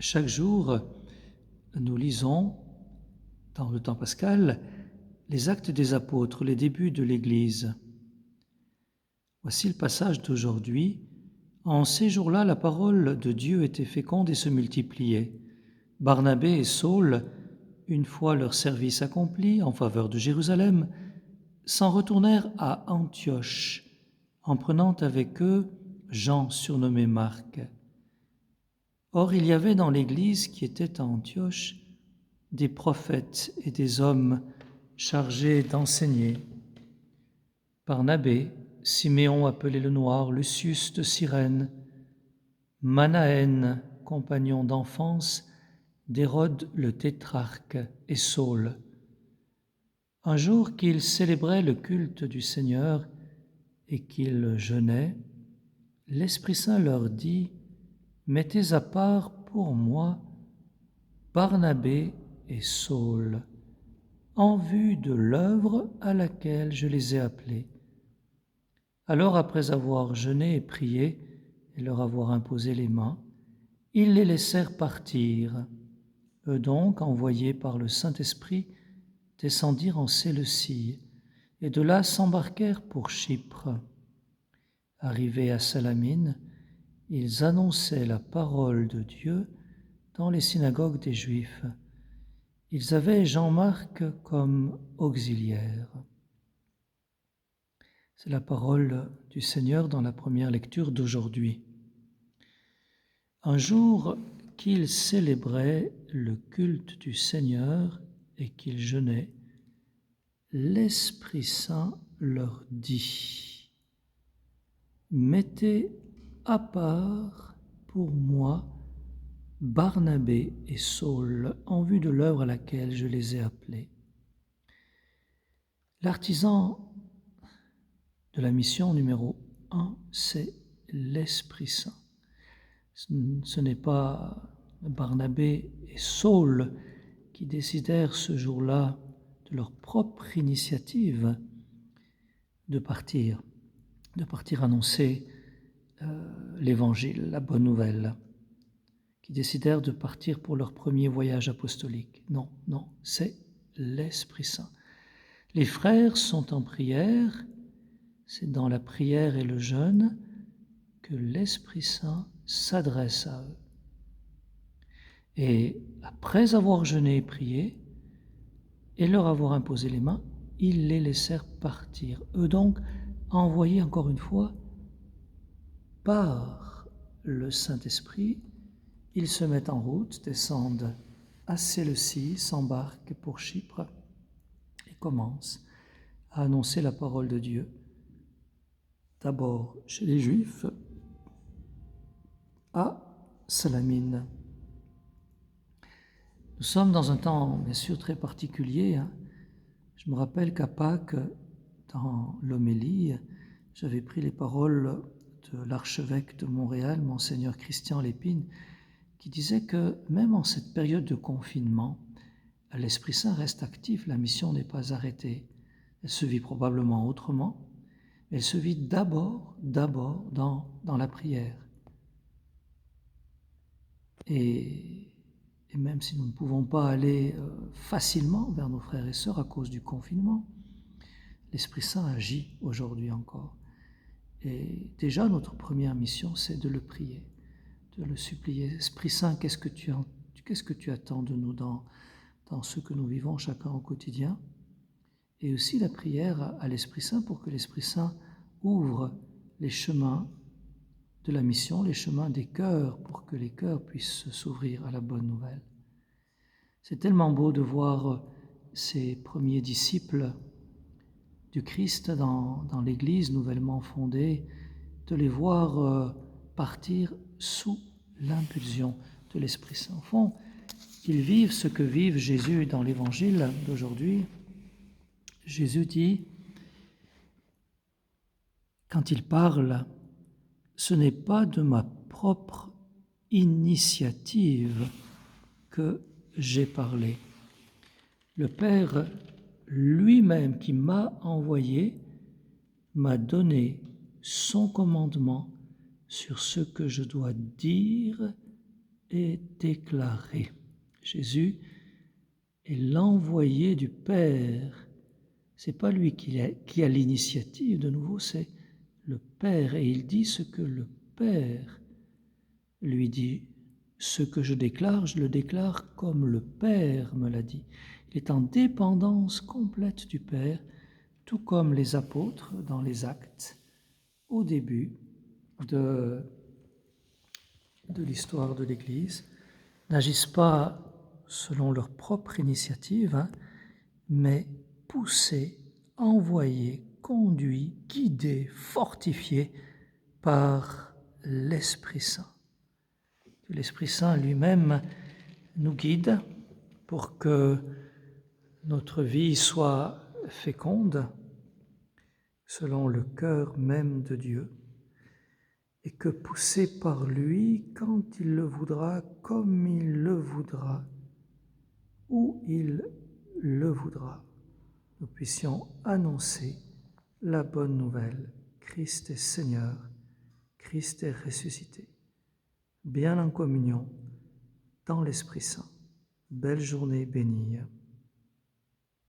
Chaque jour, nous lisons, dans le temps pascal, les actes des apôtres, les débuts de l'Église. Voici le passage d'aujourd'hui. En ces jours-là, la parole de Dieu était féconde et se multipliait. Barnabé et Saul, une fois leur service accompli en faveur de Jérusalem, s'en retournèrent à Antioche, en prenant avec eux Jean surnommé Marc. Or, il y avait dans l'Église qui était à Antioche des prophètes et des hommes chargés d'enseigner. Barnabé, Siméon appelé le Noir, Lucius de Cyrène, Manaën, compagnon d'enfance d'Hérode le tétrarque, et Saul. Un jour qu'ils célébraient le culte du Seigneur et qu'ils jeûnaient, l'Esprit Saint leur dit: « Mettez à part pour moi Barnabé et Saul, en vue de l'œuvre à laquelle je les ai appelés. » Alors, après avoir jeûné et prié et leur avoir imposé les mains, ils les laissèrent partir. Eux donc, envoyés par le Saint-Esprit, descendirent en Séleucie, et de là s'embarquèrent pour Chypre. Arrivés à Salamine, ils annonçaient la parole de Dieu dans les synagogues des Juifs. Ils avaient Jean-Marc comme auxiliaire. C'est la parole du Seigneur dans la première lecture d'aujourd'hui. Un jour qu'ils célébraient le culte du Seigneur et qu'ils jeûnaient, l'Esprit Saint leur dit: « Mettez à part pour moi Barnabé et Saul en vue de l'œuvre à laquelle je les ai appelés. » L'artisan de la mission numéro 1, c'est l'Esprit Saint. Ce n'est pas Barnabé et Saul qui décidèrent ce jour-là de leur propre initiative de partir annoncer l'Évangile, la bonne nouvelle, qui décidèrent de partir pour leur premier voyage apostolique. Non, c'est l'Esprit Saint. Les frères sont en prière, c'est dans la prière et le jeûne que l'Esprit Saint s'adresse à eux. Et après avoir jeûné et prié, et leur avoir imposé les mains, ils les laissèrent partir. Eux donc, envoyés encore une fois par le Saint-Esprit, ils se mettent en route, descendent à Séleucie, s'embarquent pour Chypre et commencent à annoncer la parole de Dieu. D'abord chez les Juifs, à Salamine. Nous sommes dans un temps, bien sûr, très particulier. Je me rappelle qu'à Pâques, dans l'homélie, j'avais pris les paroles de l'archevêque de Montréal, Monseigneur Christian Lépine, qui disait que même en cette période de confinement, l'Esprit Saint reste actif, la mission n'est pas arrêtée. Elle se vit probablement autrement, mais elle se vit d'abord dans la prière. Et même si nous ne pouvons pas aller facilement vers nos frères et sœurs à cause du confinement, l'Esprit Saint agit aujourd'hui encore. Et déjà, notre première mission, c'est de le prier, de le supplier. Esprit Saint, qu'est-ce que tu attends de nous dans ce que nous vivons chacun au quotidien? Et aussi la prière à l'Esprit Saint pour que l'Esprit Saint ouvre les chemins de la mission, les chemins des cœurs, pour que les cœurs puissent s'ouvrir à la bonne nouvelle. C'est tellement beau de voir ces premiers disciples du Christ dans l'Église nouvellement fondée, de les voir partir sous l'impulsion de l'Esprit Saint. Au fond, ils vivent ce que vivent Jésus dans l'Évangile d'aujourd'hui. Jésus dit, quand il parle, ce n'est pas de ma propre initiative que j'ai parlé. Le Père lui-même qui m'a envoyé m'a donné son commandement sur ce que je dois dire est déclaré. Jésus est l'envoyé du Père. C'est pas lui qui a l'initiative, de nouveau, c'est le Père. Et il dit ce que le Père lui dit. Ce que je le déclare comme le Père me l'a dit. Il est en dépendance complète du Père, tout comme les apôtres dans les Actes, au début de l'histoire de l'Église, n'agissent pas selon leur propre initiative, mais poussés, envoyés, conduits, guidés, fortifiés par l'Esprit Saint. Que l'Esprit Saint lui-même nous guide pour que notre vie soit féconde selon le cœur même de Dieu, et que poussé par lui, quand il le voudra, comme il le voudra, où il le voudra, nous puissions annoncer la bonne nouvelle. Christ est Seigneur, Christ est ressuscité. Bien en communion dans l'Esprit Saint. Belle journée bénie.